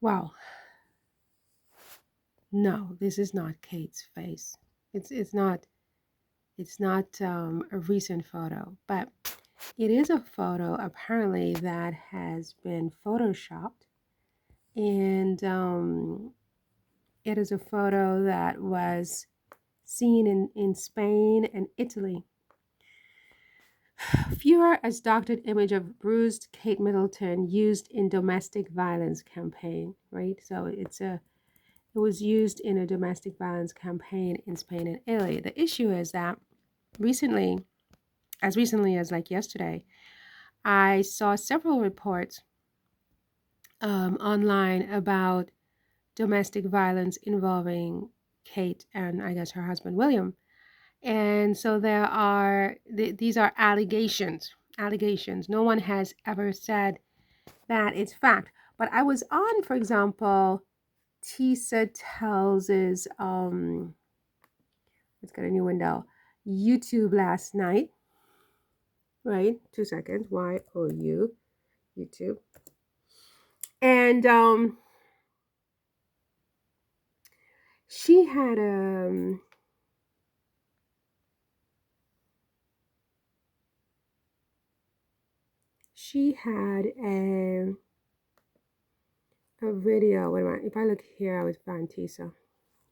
Well, no, this is not Kate's face. It's not a recent photo, but it is a photo apparently that has been photoshopped, and it is a photo that was seen in Spain and Italy. Viewer as doctored image of bruised Kate Middleton used in domestic violence campaign, right? So it was used in a domestic violence campaign in Spain and Italy. The issue is that recently, as recently as like yesterday, I saw several reports online about domestic violence involving Kate and I guess her husband William. And so these are allegations. Allegations. No one has ever said that it's fact. But I was on, for example, Tisa Tells's let's get a new window, YouTube last night, right? 2 seconds. YOU, YouTube. And she had a video. Wait a minute. If I look here, I would find Tisa.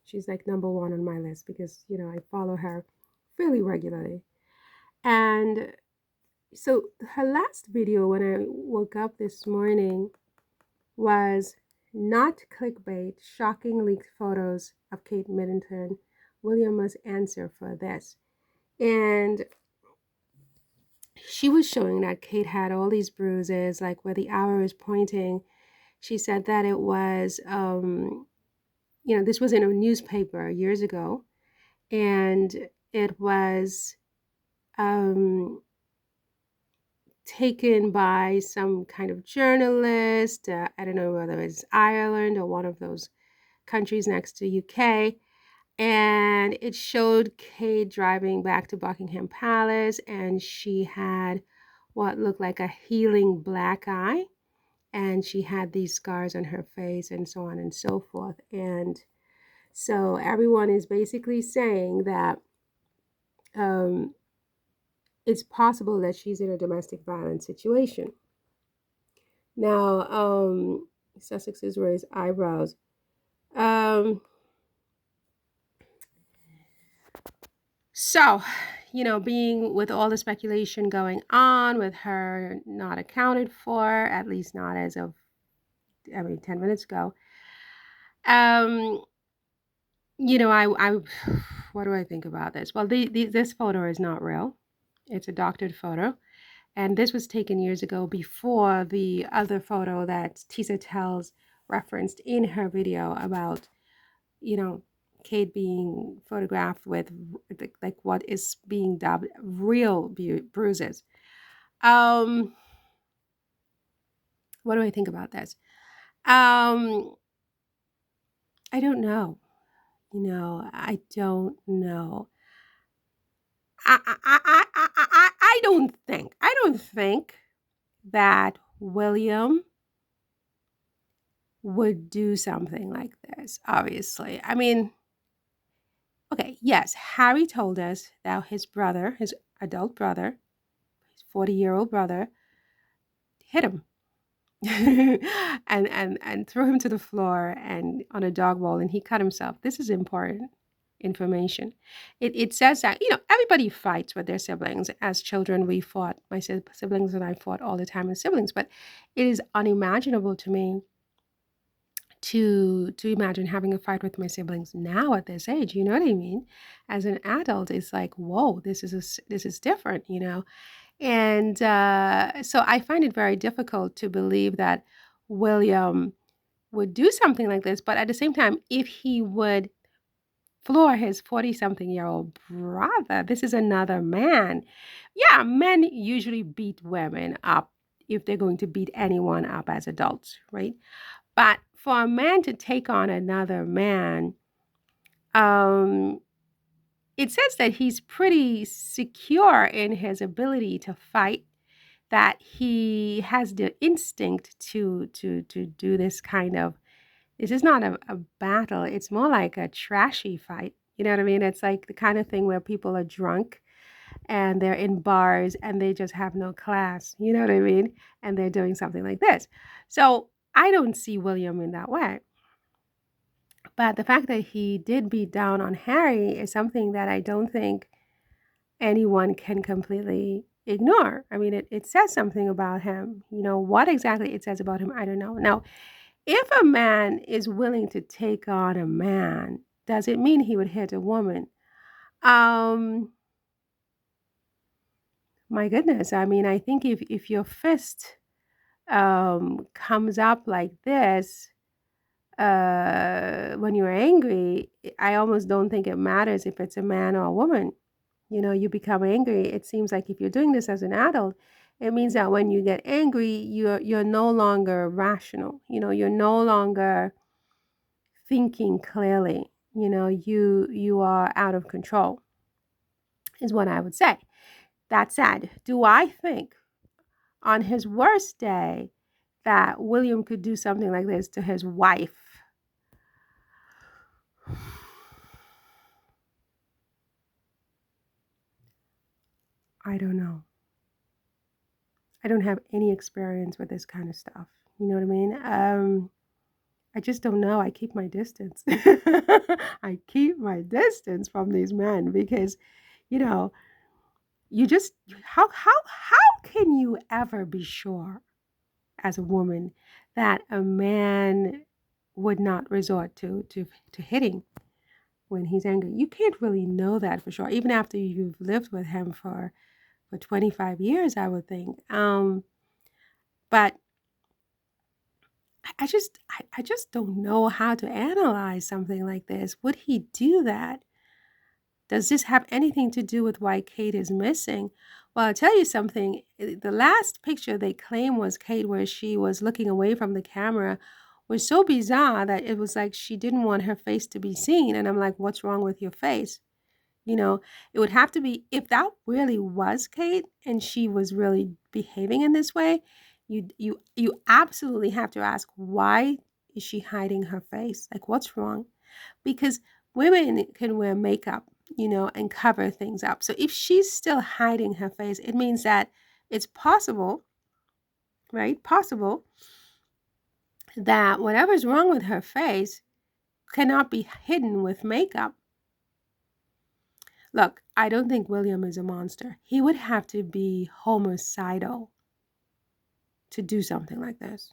She's like number one on my list because, I follow her fairly regularly. And so her last video when I woke up this morning was not clickbait, shocking leaked photos of Kate Middleton. William must answer for this. And she was showing that Kate had all these bruises, like where the arrow is pointing. She said that it was, this was in a newspaper years ago, and it was taken by some kind of journalist. I don't know whether it's Ireland or one of those countries next to UK. And it showed Kate driving back to Buckingham Palace, and she had what looked like a healing black eye, and she had these scars on her face and so on and so forth. And so everyone is basically saying that it's possible that she's in a domestic violence situation. Now, Sussex has raised eyebrows. So, being with all the speculation going on with her not accounted for, at least not as of, 10 minutes ago, I what do I think about this? Well, this photo is not real. It's a doctored photo. And this was taken years ago before the other photo that Tisa Tells referenced in her video about, Kate being photographed with like what is being dubbed real bruises. What do I think about this? I don't know. I don't know. I don't think that William would do something like this, obviously. I mean, okay, yes, Harry told us that his brother, his adult brother, his 40-year-old brother, hit him and threw him to the floor and on a dog bowl, and he cut himself. This is important information. It says that, everybody fights with their siblings. As children, we fought. My siblings and I fought all the time as siblings, but it is unimaginable to me to imagine having a fight with my siblings now at this age. You know what I mean? As an adult, it's like, whoa, this is different, And so I find it very difficult to believe that William would do something like this. But at the same time, if he would floor his 40-something-year-old brother, this is another man. Yeah, men usually beat women up if they're going to beat anyone up as adults, right? But for a man to take on another man, it says that he's pretty secure in his ability to fight, that he has the instinct to do this kind of This is not a battle. It's more like a trashy fight. You know what I mean? It's like the kind of thing where people are drunk and they're in bars and they just have no class. You know what I mean? And they're doing something like this. So I don't see William in that way. But the fact that he did beat down on Harry is something that I don't think anyone can completely ignore. I mean, it says something about him. You know, what exactly it says about him, I don't know. Now, if a man is willing to take on a man, does it mean he would hit a woman? Um, my goodness. I mean, I think if your fist comes up like this when you're angry, I almost don't think it matters if it's a man or a woman. You know, you become angry. It seems like if you're doing this as an adult, it means that when you get angry, you're no longer rational. You know, you're no longer thinking clearly. You know, you are out of control, is what I would say. That said, do I think on his worst day that William could do something like this to his wife? I don't know. I don't have any experience with this kind of stuff. You know what I mean? I just don't know. I keep my distance. I keep my distance from these men because, you know, you just how can you ever be sure as a woman that a man would not resort to hitting when he's angry? You can't really know that for sure, even after you've lived with him for 25 years, I would think. But I just don't know how to analyze something like this. Would he do that? Does this have anything to do with why Kate is missing? Well, I'll tell you something. The last picture they claim was Kate, where she was looking away from the camera, was so bizarre that it was like she didn't want her face to be seen. And I'm like, what's wrong with your face? You know, it would have to be, if that really was Kate and she was really behaving in this way, you absolutely have to ask, why is she hiding her face? Like, what's wrong? Because women can wear makeup, you know, and cover things up. So if she's still hiding her face, it means that it's possible, right? Possible that whatever's wrong with her face cannot be hidden with makeup. Look, I don't think William is a monster. He would have to be homicidal to do something like this,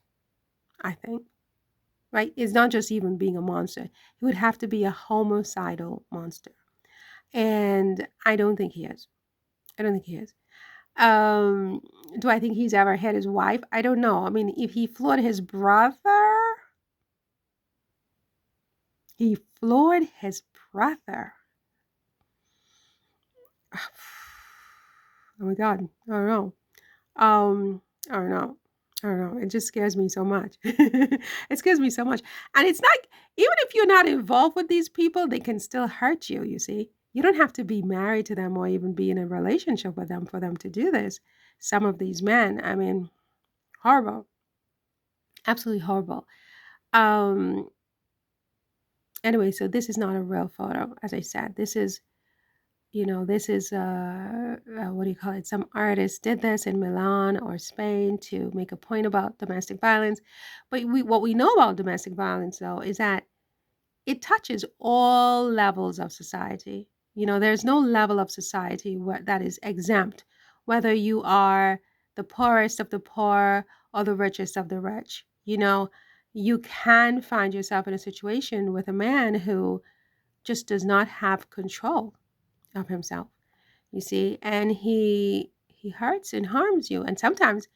I think. Right? It's not just even being a monster. He would have to be a homicidal monster. And I don't think he is. I don't think he is. Um, do I think he's ever hit his wife? I don't know. I mean, if he floored his brother, he floored his brother. Oh my God. I don't know. I don't know. I don't know. It just scares me so much. It scares me so much. And it's like, even if you're not involved with these people, they can still hurt you, you see. You don't have to be married to them or even be in a relationship with them for them to do this. Some of these men, I mean, horrible. Absolutely horrible. Um, anyway, so this is not a real photo, as I said. This is, you know, this is what do you call it? Some artist did this in Milan or Spain to make a point about domestic violence. But what we know about domestic violence, though, is that it touches all levels of society. You know, there's no level of society that is exempt, whether you are the poorest of the poor or the richest of the rich. You know, you can find yourself in a situation with a man who just does not have control of himself, you see, and he hurts and harms you. And sometimes,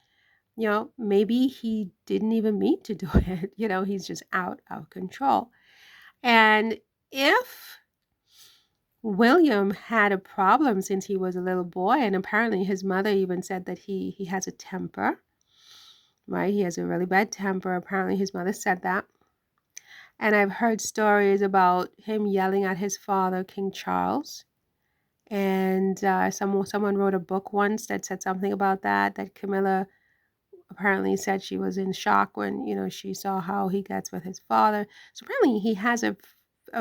you know, maybe he didn't even mean to do it. You know, he's just out of control. And if William had a problem since he was a little boy, and apparently his mother even said that he has a temper, right? He has a really bad temper. Apparently his mother said that. And I've heard stories about him yelling at his father, King Charles. And someone wrote a book once that said something about that Camilla apparently said she was in shock when, she saw how he gets with his father. So apparently he has a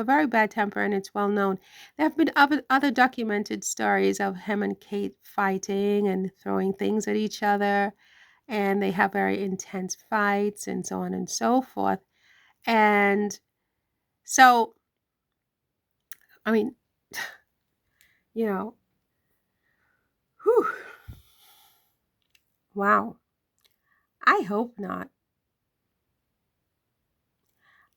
very bad temper, and it's well known. There have been other documented stories of him and Kate fighting and throwing things at each other, and they have very intense fights and so on and so forth. And so, I mean, you know, whew, wow. I hope not.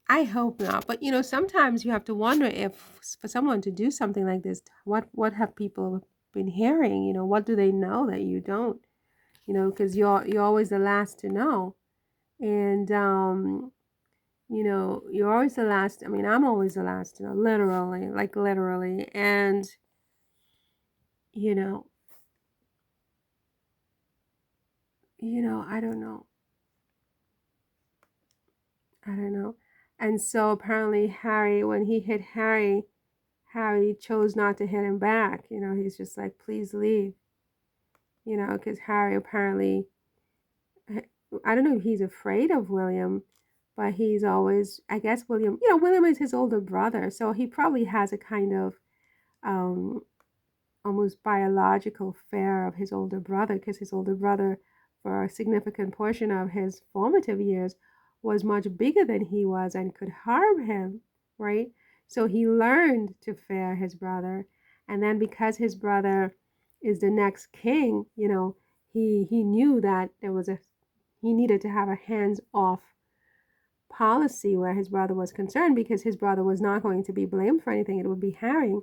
I hope not. But sometimes you have to wonder if for someone to do something like this, what have people been hearing? What do they know that you don't? Because you're always the last to know. And you're always the last. I mean, I'm always the last to know, literally, like literally. And you know, I don't know. I don't know. And so apparently Harry, when he hit Harry chose not to hit him back. He's just like, please leave. Because Harry apparently, I don't know if he's afraid of William, but he's always, I guess William is his older brother, so he probably has a kind of um, almost biological fear of his older brother, because his older brother, for a significant portion of his formative years, was much bigger than he was and could harm him, right? So he learned to fear his brother. And then because his brother is the next king, he knew that he needed to have a hands-off policy where his brother was concerned, because his brother was not going to be blamed for anything. It would be Harry.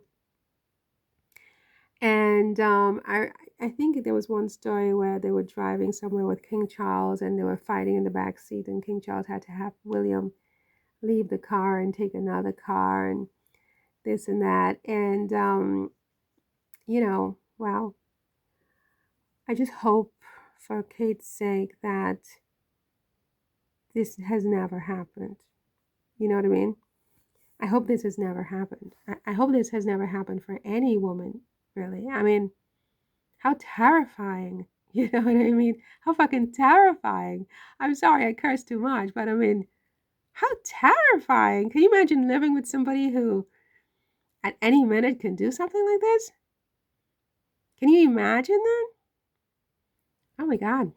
And I think there was one story where they were driving somewhere with King Charles, and they were fighting in the back seat, and King Charles had to have William leave the car and take another car, and this and that. And wow, I just hope for Kate's sake that this has never happened. You know what I mean? I hope this has never happened. I hope this has never happened for any woman, really. I mean, how terrifying. You know what I mean? How fucking terrifying. I'm sorry I cursed too much, but I mean, how terrifying. Can you imagine living with somebody who at any minute can do something like this? Can you imagine that? Oh my God.